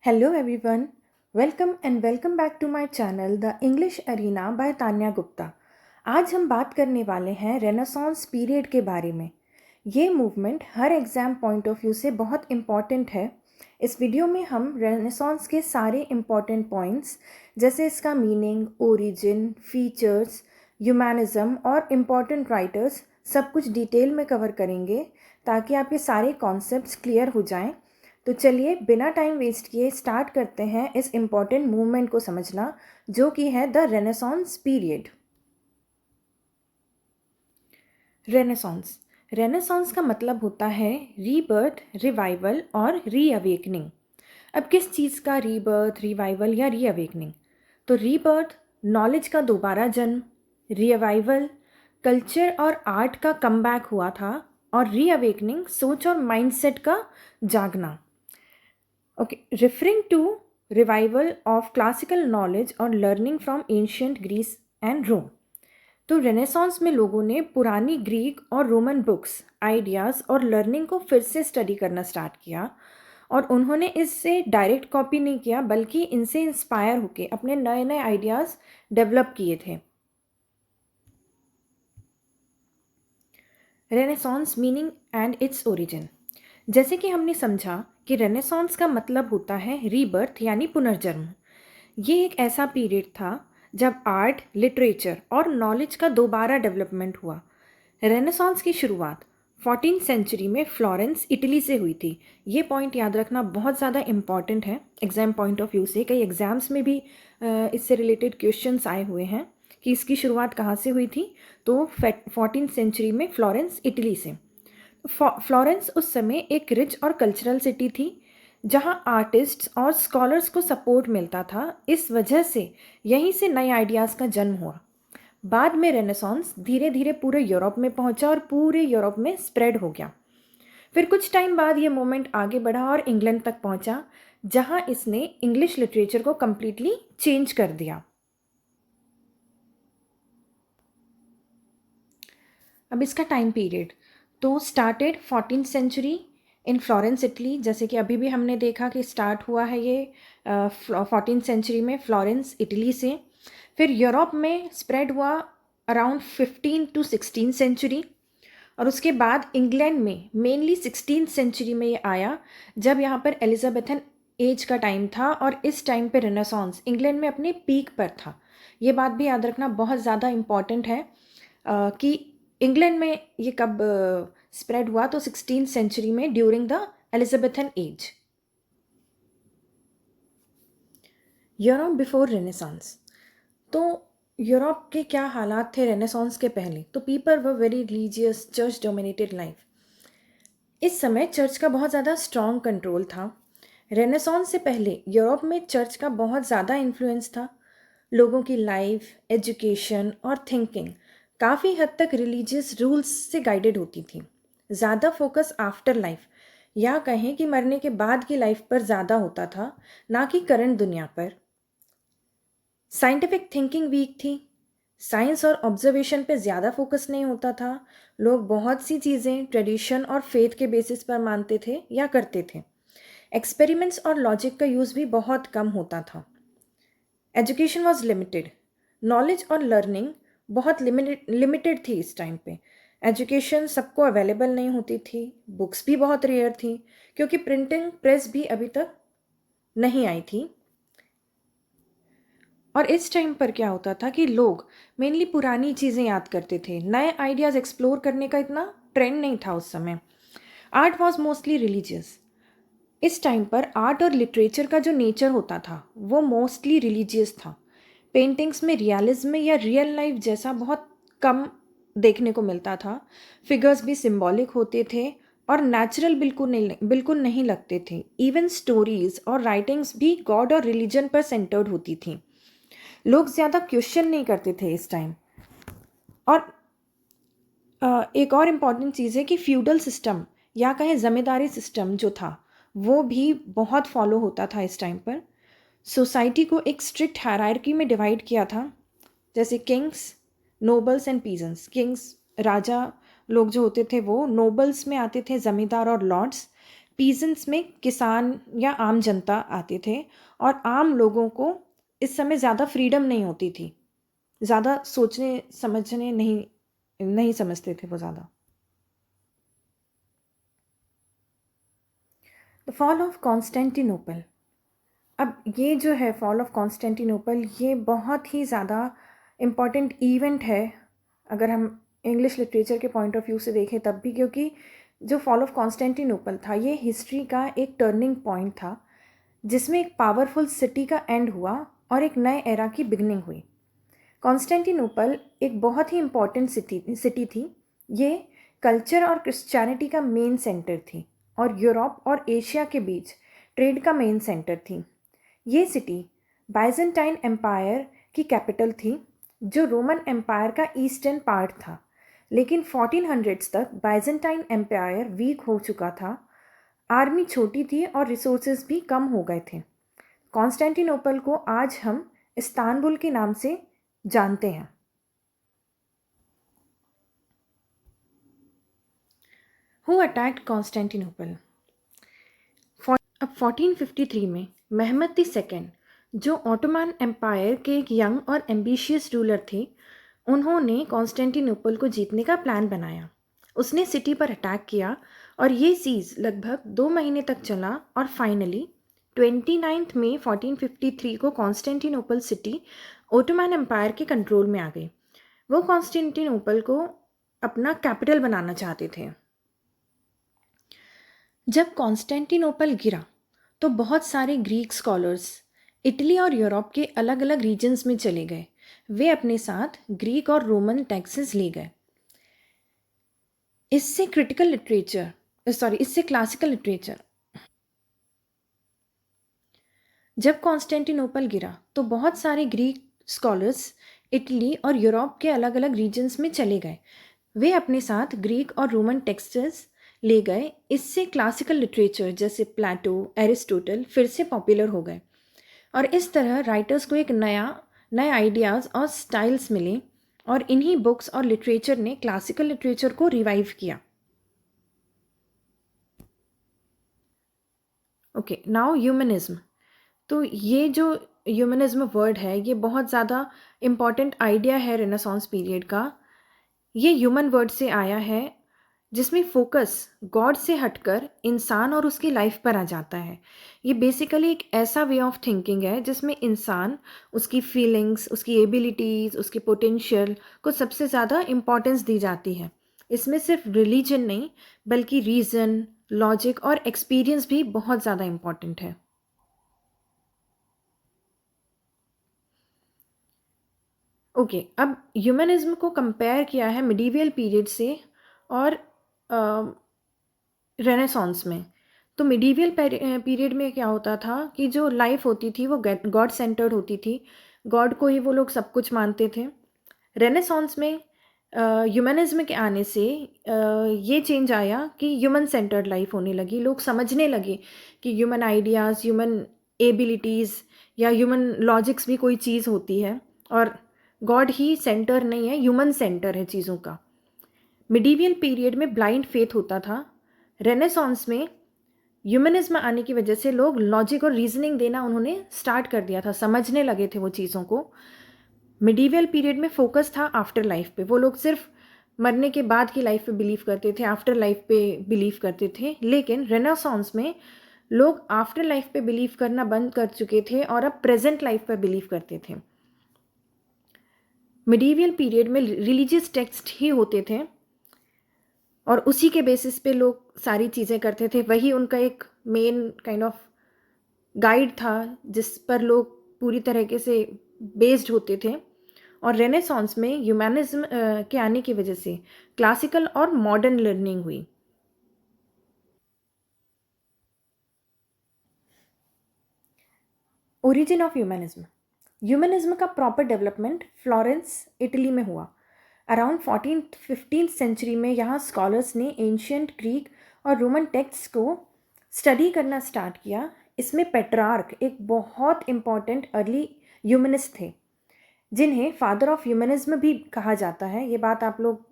Hello everyone, welcome back to my channel The English Arena by Tanya Gupta. आज हम बात करने वाले हैं रेनेसांस पीरियड के बारे में। ये movement her exam point of view से बहुत इम्पॉर्टेंट है। इस वीडियो में हम रेनेसांस के सारे इम्पॉर्टेंट पॉइंट्स जैसे इसका मीनिंग, ओरिजिन, फीचर्स, ह्यूमैनिज़्म और इम्पॉर्टेंट राइटर्स सब कुछ डिटेल में कवर करेंगे ताकि आपके सारे कॉन्सेप्ट्स क्लियर हो जाएं। तो चलिए बिना टाइम वेस्ट किए स्टार्ट करते हैं इस इम्पॉर्टेंट मूवमेंट को समझना, जो कि है the renaissance period. Renaissance renaissance का मतलब होता है रीबर्थ, रिवाइवल और रीअवेकनिंग। अब किस चीज़ का रीबर्थ, रिवाइवल या रीअवेकनिंग? तो रीबर्थ नॉलेज का दोबारा जन्म, रिवाइवल कल्चर और आर्ट का कमबैक हुआ था, और रीअवेकनिंग सोच और माइंडसेट का जागना। Okay, referring to revival of classical knowledge or learning from ancient Greece and Rome. तो रेनेसांस में लोगों ने पुरानी ग्रीक और रोमन बुक्स, आइडियाज़ और लर्निंग को फिर से स्टडी करना स्टार्ट किया, और उन्होंने इससे डायरेक्ट कॉपी नहीं किया बल्कि इनसे इंस्पायर होके अपने नए नए आइडियाज़ डेवलप किए थे। Renaissance meaning and its origin. जैसे कि हमने समझा कि रेनेसांस का मतलब होता है रीबर्थ यानी पुनर्जन्म। ये एक ऐसा पीरियड था जब आर्ट, लिटरेचर और नॉलेज का दोबारा डेवलपमेंट हुआ। रेनेसांस की शुरुआत 14th सेंचुरी में फ्लोरेंस, इटली से हुई थी। ये पॉइंट याद रखना बहुत ज़्यादा इम्पॉर्टेंट है एग्ज़ाम पॉइंट ऑफ व्यू से। कई एग्ज़ाम्स में भी इससे रिलेटेड क्वेश्चंस आए हुए हैं कि इसकी शुरुआत कहाँ से हुई थी। तो 14th सेंचुरी में फ्लोरेंस, इटली से। फ्लोरेंस उस समय एक रिच और कल्चरल सिटी थी जहां आर्टिस्ट्स और स्कॉलर्स को सपोर्ट मिलता था। इस वजह से यहीं से नए आइडियाज़ का जन्म हुआ। बाद में रेनेसांस धीरे धीरे पूरे यूरोप में पहुंचा और पूरे यूरोप में स्प्रेड हो गया। फिर कुछ टाइम बाद ये मूवमेंट आगे बढ़ा और इंग्लैंड तक पहुंचा, जहां इसने इंग्लिश लिटरेचर को कम्प्लीटली चेंज कर दिया। अब इसका टाइम पीरियड तो स्टार्टेड 14th सेंचुरी इन फ्लोरेंस, इटली। जैसे कि अभी भी हमने देखा कि स्टार्ट हुआ है ये 14th सेंचुरी में फ्लोरेंस, इटली से। फिर यूरोप में स्प्रेड हुआ अराउंड 15 to 16 सेंचुरी, और उसके बाद इंग्लैंड में मेनली 16th सेंचुरी में ये आया, जब यहाँ पर एलिजाबेथन एज का टाइम था, और इस टाइम पे रेनेसांस इंग्लैंड में अपने पीक पर था। ये बात भी याद रखना बहुत ज़्यादा इम्पॉर्टेंट है कि इंग्लैंड में ये कब स्प्रेड हुआ, तो 16th सेंचुरी में during the Elizabethan age. Europe before renaissance. तो यूरोप के क्या हालात थे रेनेसांस के पहले? तो people were very religious, church dominated life. इस समय चर्च का बहुत ज़्यादा स्ट्रॉन्ग कंट्रोल था। रेनेसांस से पहले यूरोप में चर्च का बहुत ज़्यादा इन्फ्लुएंस था। लोगों की लाइफ, एजुकेशन और थिंकिंग काफ़ी हद तक रिलीजियस रूल्स से गाइडेड होती थी। ज़्यादा फोकस आफ्टर लाइफ, या कहें कि मरने के बाद की लाइफ पर ज़्यादा होता था, ना कि करंट दुनिया पर। साइंटिफिक थिंकिंग वीक थी। साइंस और ऑब्जर्वेशन पे ज़्यादा फोकस नहीं होता था। लोग बहुत सी चीज़ें ट्रेडिशन और फेथ के बेसिस पर मानते थे या करते थे। एक्सपेरिमेंट्स और लॉजिक का यूज़ भी बहुत कम होता था। Education was limited. नॉलेज और लर्निंग बहुत लिमिटेड थी इस टाइम पे। एजुकेशन सबको अवेलेबल नहीं होती थी। बुक्स भी बहुत रेयर थी, क्योंकि प्रिंटिंग प्रेस भी अभी तक नहीं आई थी। और इस टाइम पर क्या होता था कि लोग मेनली पुरानी चीज़ें याद करते थे। नए आइडियाज़ एक्सप्लोर करने का इतना ट्रेंड नहीं था उस समय। Art was mostly religious. इस टाइम पर आर्ट और लिटरेचर का जो नेचर होता था वो मोस्टली रिलीजियस था। पेंटिंग्स में रियलिज्म या रियल लाइफ जैसा बहुत कम देखने को मिलता था। फिगर्स भी सिंबॉलिक होते थे और नेचुरल बिल्कुल नहीं लगते थे। इवन स्टोरीज और राइटिंग्स भी गॉड और रिलीजन पर सेंटर्ड होती थी। लोग ज़्यादा क्वेश्चन नहीं करते थे इस टाइम। और एक और इम्पॉर्टेंट चीज़ है कि फ्यूडल सिस्टम या कहें ज़मींदारी सिस्टम जो था वो भी बहुत फॉलो होता था इस टाइम पर। सोसाइटी को एक स्ट्रिक्ट हायरार्की में डिवाइड किया था, जैसे kings, nobles and peasants. Kings, राजा लोग जो होते थे वो, नोबल्स में आते थे ज़मींदार और लॉर्ड्स। पीजेंट्स में किसान या आम जनता आते थे, और आम लोगों को इस समय ज़्यादा फ्रीडम नहीं होती थी, ज़्यादा सोचने समझने नहीं नहीं समझते थे वो ज़्यादा। The fall of Constantinople. अब ये जो है फॉल ऑफ कॉन्स्टेंटिनोपल, ये बहुत ही ज़्यादा इम्पॉर्टेंट इवेंट है अगर हम इंग्लिश लिटरेचर के पॉइंट ऑफ व्यू से देखें तब भी, क्योंकि जो फॉल ऑफ कॉन्स्टेंटिनोपल था ये हिस्ट्री का एक टर्निंग पॉइंट था, जिसमें एक पावरफुल सिटी का एंड हुआ और एक नए एरा की बिगनिंग हुई। कॉन्स्टेंटिनोपल एक बहुत ही इम्पॉर्टेंट सिटी थी। ये कल्चर और क्रिश्चियनिटी का मेन सेंटर थी और यूरोप और एशिया के बीच ट्रेड का मेन सेंटर थी। ये सिटी बाइजेंटाइन एम्पायर की कैपिटल थी, जो रोमन एम्पायर का ईस्टर्न पार्ट था। लेकिन 1400s तक बाइजेंटाइन एम्पायर वीक हो चुका था, आर्मी छोटी थी और रिसोर्सेज भी कम हो गए थे। कॉन्स्टेंटिनोपल को आज हम इस्तांबुल के नाम से जानते हैं। Who attacked Constantinople? अब 1453 में महमद द सेकेंड, जो ऑटोमन एम्पायर के एक यंग और एम्बिशियस रूलर थे, उन्होंने कॉन्स्टेंटिनोपल को जीतने का प्लान बनाया। उसने सिटी पर अटैक किया और ये सीज लगभग 2 महीने तक चला और फाइनली 29 मई 1453 को कॉन्स्टेंटिनोपल सिटी ओटोमन एम्पायर के कंट्रोल में आ गई। वो कॉन्स्टेंटिनोपल को अपना कैपिटल बनाना चाहते थे। जब कॉन्स्टेंटिनोपल गिरा तो बहुत सारे ग्रीक स्कॉलर्स इटली और यूरोप के अलग अलग रीजन्स में चले गए। वे अपने साथ ग्रीक और रोमन टेक्सेस ले गए। इससे क्लासिकल लिटरेचर। जब कॉन्स्टेंटिनोपल गिरा तो बहुत सारे ग्रीक स्कॉलर्स इटली और यूरोप के अलग अलग रीजन्स में चले गए। वे अपने साथ ग्रीक और रोमन टेक्स्ट्स ले गए। इससे क्लासिकल लिटरेचर जैसे प्लेटो, एरिस्टोटल फिर से पॉपुलर हो गए और इस तरह राइटर्स को एक नए आइडियाज़ और स्टाइल्स मिले और इन्हीं बुक्स और लिटरेचर ने क्लासिकल लिटरेचर को रिवाइव किया। Okay, now humanism. तो ये जो ह्यूमनिज्म वर्ड है ये बहुत ज़्यादा इम्पॉर्टेंट आइडिया है रेनेसांस पीरियड का। ये ह्यूमन वर्ड से आया है, जिसमें फोकस गॉड से हटकर इंसान और उसकी लाइफ पर आ जाता है। ये बेसिकली एक ऐसा वे ऑफ थिंकिंग है जिसमें इंसान, उसकी फीलिंग्स, उसकी एबिलिटीज़, उसके पोटेंशियल को सबसे ज़्यादा इम्पॉर्टेंस दी जाती है। इसमें सिर्फ रिलीजन नहीं बल्कि रीज़न, लॉजिक और एक्सपीरियंस भी बहुत ज़्यादा इम्पॉर्टेंट है। ओके, अब ह्यूमनिज्म को कंपेयर किया है मिडीवियल पीरियड से और रेनेसांस में। तो मिडीवियल पीरियड में क्या होता था कि जो लाइफ होती थी वो गॉड सेंटर्ड होती थी, गॉड को ही वो लोग सब कुछ मानते थे। रेनेसांस में ह्यूमनिज्म के आने से ये चेंज आया कि ह्यूमन सेंटर्ड लाइफ होने लगी। लोग समझने लगे कि ह्यूमन आइडियाज़, ह्यूमन एबिलिटीज़ या ह्यूमन लॉजिक्स भी कोई चीज़ होती है और गॉड ही सेंटर नहीं है, ह्यूमन सेंटर है चीज़ों का। मिडीवियल पीरियड में ब्लाइंड फेथ होता था। रेनेसांस में ह्यूमनिज्म आने की वजह से लोग लॉजिक और रीजनिंग देना उन्होंने स्टार्ट कर दिया था, समझने लगे थे वो चीज़ों को। मिडीवियल पीरियड में फोकस था आफ्टर लाइफ पे। वो लोग सिर्फ मरने के बाद की लाइफ पे बिलीव करते थे, आफ्टर लाइफ पे बिलीव करते थे। लेकिन रेनेसांस में लोग आफ्टर लाइफ पे बिलीव करना बंद कर चुके थे और अब प्रेजेंट लाइफ पे बिलीव करते थे। मिडीवियल पीरियड में रिलीजियस टेक्स्ट ही होते थे और उसी के बेसिस पे लोग सारी चीज़ें करते थे। वही उनका एक मेन काइंड ऑफ गाइड था जिस पर लोग पूरी तरीके से बेस्ड होते थे। और रेनेसांस में ह्यूमनिज्म के आने की वजह से क्लासिकल और मॉडर्न लर्निंग हुई। Origin of humanism. ह्यूमनिज्म का प्रॉपर डेवलपमेंट फ्लोरेंस, इटली में हुआ। अराउंड 14th-15th सेंचुरी में यहाँ स्कॉलर्स ने एंशियंट ग्रीक और रोमन टेक्स्ट को स्टडी करना स्टार्ट किया। इसमें पेट्रार्क एक बहुत इम्पॉर्टेंट अर्ली ह्यूमनिस्ट थे, जिन्हें फादर ऑफ ह्यूमनिज्म भी कहा जाता है। ये बात आप लोग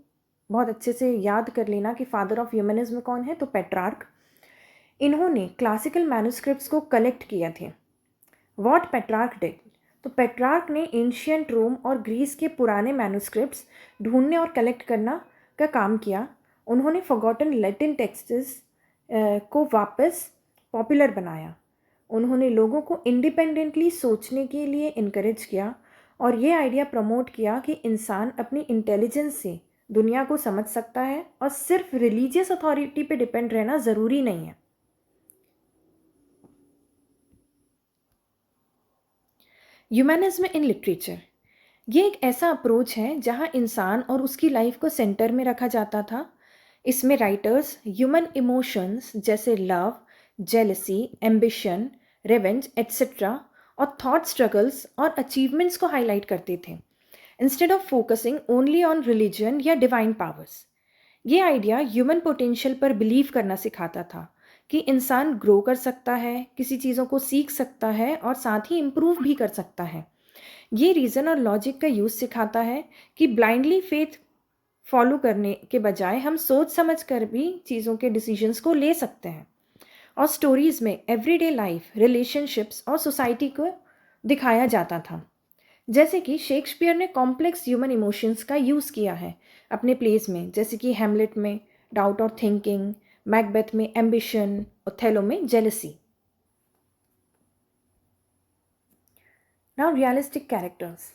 बहुत अच्छे से याद कर लेना कि फादर ऑफ ह्यूमनिज्म कौन है, तो पेट्रार्क। इन्होंने क्लासिकल मैन्युस्क्रिप्ट्स को कलेक्ट किए थे। वॉट पेट्रार्क डिड, तो पेट्रार्क ने एंशियंट रोम और ग्रीस के पुराने मैन्युस्क्रिप्ट्स ढूंढने और कलेक्ट करना का काम किया। उन्होंने फॉरगॉटन लैटिन टेक्स्ट्स को वापस पॉपुलर बनाया। उन्होंने लोगों को इंडिपेंडेंटली सोचने के लिए इनकरेज किया और ये आइडिया प्रमोट किया कि इंसान अपनी इंटेलिजेंस से दुनिया को समझ सकता है और सिर्फ रिलीजियस अथॉरिटी पे डिपेंड रहना ज़रूरी नहीं है। ह्यूमनिज्म इन लिटरेचर, ये एक ऐसा अप्रोच है जहाँ इंसान और उसकी लाइफ को सेंटर में रखा जाता था। इसमें राइटर्स ह्यूमन इमोशंस जैसे love, jealousy, ambition, revenge etcetera और थॉट स्ट्रगल्स और अचीवमेंट्स को हाईलाइट करते थे, instead of focusing only on religion या डिवाइन पावर्स। ये आइडिया ह्यूमन पोटेंशियल पर बिलीव करना सिखाता था कि इंसान ग्रो कर सकता है, किसी चीज़ों को सीख सकता है और साथ ही इम्प्रूव भी कर सकता है। ये रीज़न और लॉजिक का यूज़ सिखाता है कि ब्लाइंडली फेथ फॉलो करने के बजाय हम सोच समझ कर भी चीज़ों के डिसीजंस को ले सकते हैं। और स्टोरीज़ में एवरीडे लाइफ, रिलेशनशिप्स और सोसाइटी को दिखाया जाता था। जैसे कि शेक्सपियर ने कॉम्प्लेक्स ह्यूमन इमोशंस का यूज़ किया है अपने प्लेस में, जैसे कि हैमलेट में डाउट और थिंकिंग, मैकबेथ में एम्बिशन, ओथेलो में jealousy. Now realistic characters.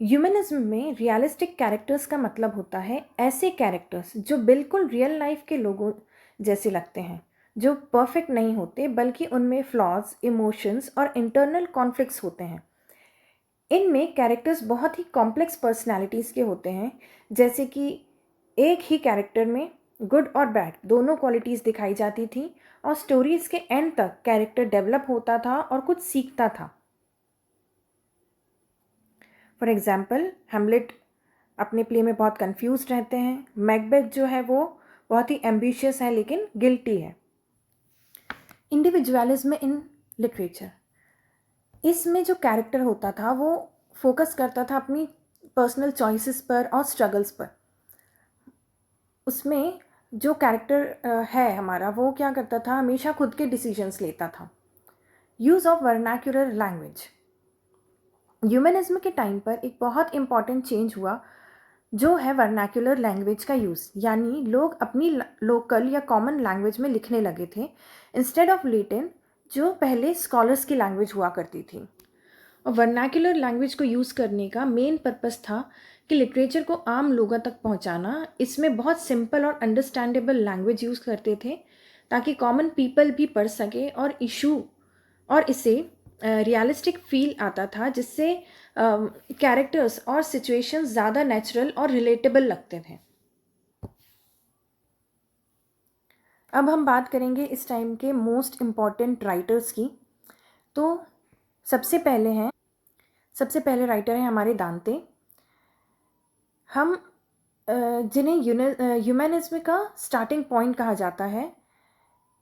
Humanism में रियलिस्टिक कैरेक्टर्स का मतलब होता है ऐसे कैरेक्टर्स जो बिल्कुल रियल लाइफ के लोगों जैसे लगते हैं, जो परफेक्ट नहीं होते बल्कि उनमें फ्लॉज, इमोशंस और इंटरनल कॉन्फ्लिक्ट्स होते हैं। इनमें कैरेक्टर्स बहुत ही कॉम्प्लेक्स पर्सनालिटीज़ के होते हैं, जैसे कि एक ही कैरेक्टर में गुड और बैड दोनों क्वालिटीज़ दिखाई जाती थी और स्टोरीज़ के एंड तक कैरेक्टर डेवलप होता था और कुछ सीखता था। फॉर एग्ज़ाम्पल, हैमलेट अपने प्ले में बहुत कंफ्यूज रहते हैं। मैकबेथ जो है वो बहुत ही एम्बिशियस है लेकिन गिल्टी है। इंडिविजुअलिज्म इन लिटरेचर, इसमें जो कैरेक्टर होता था वो फोकस करता था अपनी पर्सनल चॉइसेस पर और स्ट्रगल्स पर। उसमें जो कैरेक्टर है हमारा, वो क्या करता था, हमेशा खुद के डिसीजंस लेता था। Use of vernacular language, humanism के टाइम पर एक बहुत इम्पॉर्टेंट चेंज हुआ जो है वर्नाक्युलर लैंग्वेज का यूज़, यानी लोग अपनी लोकल या कॉमन लैंग्वेज में लिखने लगे थे इंस्टेड ऑफ लैटिन जो पहले स्कॉलर्स की लैंग्वेज हुआ करती थी। और वर्नाक्युलर लैंग्वेज को यूज़ करने का मेन पर्पस था कि लिटरेचर को आम लोगों तक पहुंचाना। इसमें बहुत सिंपल और अंडरस्टैंडेबल लैंग्वेज यूज़ करते थे ताकि कॉमन पीपल भी पढ़ सके और इशू और इसे रियलिस्टिक फील आता था, जिससे कैरेक्टर्स और सिचुएशंस ज़्यादा नेचुरल और रिलेटेबल लगते थे। अब हम बात करेंगे इस टाइम के मोस्ट इम्पॉर्टेंट राइटर्स की। तो सबसे पहले राइटर हैं हमारे दांते। हम जिन्हें ह्यूमनिज्म का स्टार्टिंग पॉइंट कहा जाता है,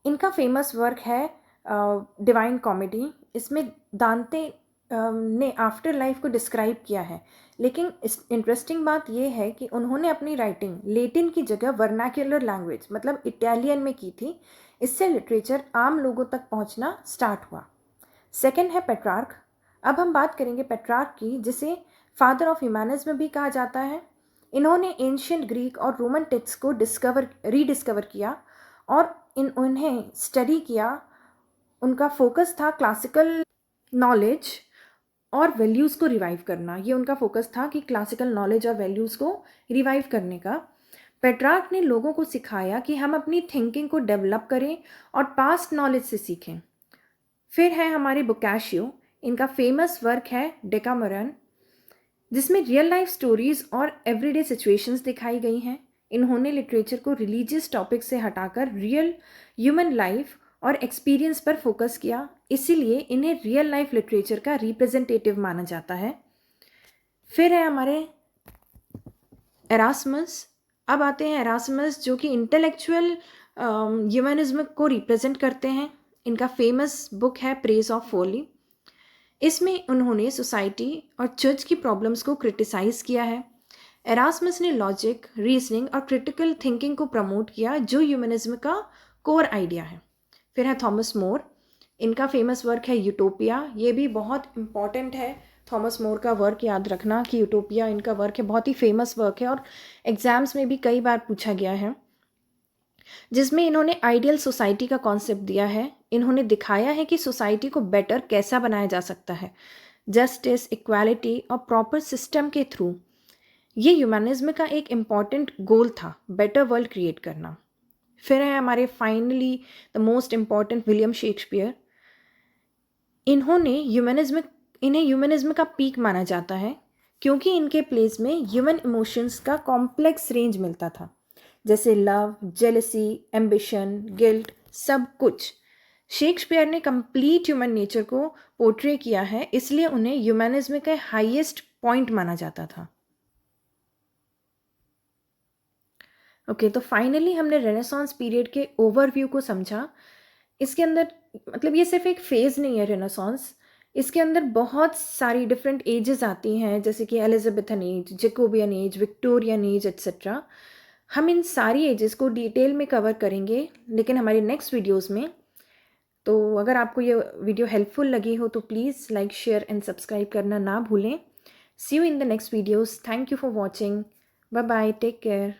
इनका फेमस वर्क है डिवाइन कॉमेडी। इसमें दांते ने आफ्टर लाइफ को डिस्क्राइब किया है, लेकिन इंटरेस्टिंग बात यह है कि उन्होंने अपनी राइटिंग लेटिन की जगह वर्नाक्युलर लैंग्वेज मतलब इटालियन में की थी। इससे लिटरेचर आम लोगों तक पहुंचना स्टार्ट हुआ। सेकंड है पेट्रार्क। अब हम बात करेंगे पेट्रार्क की, जिसे फादर ऑफ ह्यूमनिज्म भी कहा जाता है। इन्होंने एंशियंट ग्रीक और रोमन टेक्स्ट को रीडिस्कवर किया और उन्हें स्टडी किया। उनका फोकस था क्लासिकल नॉलेज और वैल्यूज़ को रिवाइव करना। ये उनका फोकस था कि क्लासिकल नॉलेज और वैल्यूज़ को रिवाइव करने का। पेट्रार्क ने लोगों को सिखाया कि हम अपनी थिंकिंग को डेवलप करें और पास्ट नॉलेज से सीखें। फिर है हमारे बोकाशियो। इनका फेमस वर्क है डेकामरन, जिसमें रियल लाइफ स्टोरीज़ और एवरीडे सिचुएशंस दिखाई गई हैं। इन्होंने लिटरेचर को रिलीजियस टॉपिक से हटाकर रियल ह्यूमन लाइफ और एक्सपीरियंस पर फोकस किया, इसीलिए इन्हें रियल लाइफ लिटरेचर का रिप्रेजेंटेटिव माना जाता है। फिर है हमारे एरास्मस। अब आते हैं एरास्मस, जो कि इंटेलेक्चुअल ह्यूमनिज्म को रिप्रेजेंट करते हैं। इनका फेमस बुक है प्रेज ऑफ फोली। इसमें उन्होंने सोसाइटी और चर्च की प्रॉब्लम्स को क्रिटिसाइज़ किया है। एरास्मस ने लॉजिक, रीजनिंग और क्रिटिकल थिंकिंग को प्रमोट किया, जो ह्यूमनिज्म का कोर आइडिया है। फिर है थॉमस मोर, इनका फेमस वर्क है यूटोपिया। ये भी बहुत इम्पॉर्टेंट है, थॉमस मोर का वर्क याद रखना कि यूटोपिया इनका वर्क है, बहुत ही फेमस वर्क है और एग्ज़ाम्स में भी कई बार पूछा गया है, जिसमें इन्होंने आइडियल सोसाइटी का कॉन्सेप्ट दिया है। इन्होंने दिखाया है कि सोसाइटी को बेटर कैसा बनाया जा सकता है, जस्टिस, इक्वालिटी और प्रॉपर सिस्टम के थ्रू। ये ह्यूमनिज्म का एक इम्पॉर्टेंट गोल था, बेटर वर्ल्ड क्रिएट करना। फिर है हमारे finally the most important William Shakespeare. इन्हें ह्यूमनिज्म का पीक माना जाता है क्योंकि इनके प्लेस में ह्यूमन इमोशंस का कॉम्प्लेक्स रेंज मिलता था, जैसे लव, जेलसी, एम्बिशन, गिल्ट, सब कुछ। शेक्सपियर ने कंप्लीट ह्यूमन नेचर को पोर्ट्रे किया है, इसलिए उन्हें ह्यूमनिज्म का हाईएस्ट पॉइंट माना जाता था। ओके, तो फाइनली हमने रेनेसांस पीरियड के ओवरव्यू को समझा। इसके अंदर मतलब ये सिर्फ एक फेज़ नहीं है रेनेसांस, इसके अंदर बहुत सारी डिफरेंट एजेस आती हैं, जैसे कि Elizabethan age, Jacobian as, Victorian age etcetera. हम इन सारी एजेस को डिटेल में कवर करेंगे लेकिन हमारी नेक्स्ट वीडियोस में। तो अगर आपको ये वीडियो हेल्पफुल लगी हो तो please like, share and subscribe करना ना भूलें। See you in the next videos. Thank you for watching. Bye bye, take care.